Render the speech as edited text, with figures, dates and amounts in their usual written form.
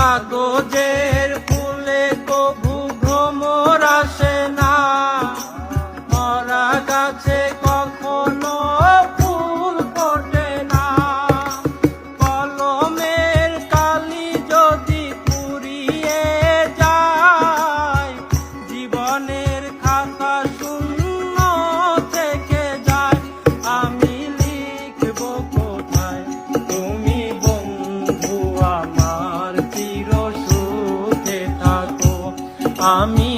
কাগজের ফুলে কভু ভ্রমর আসে না, মরা গাছে কখনো ফুল ফোটে না। কলমের কালি যদি পুড়িয়ে যায়, জীবনের খাতা শূন্য থেকে যায়। আমি লিখব কোথায়, তুমি বন্ধু আমার চির সুখে থাকো। আমি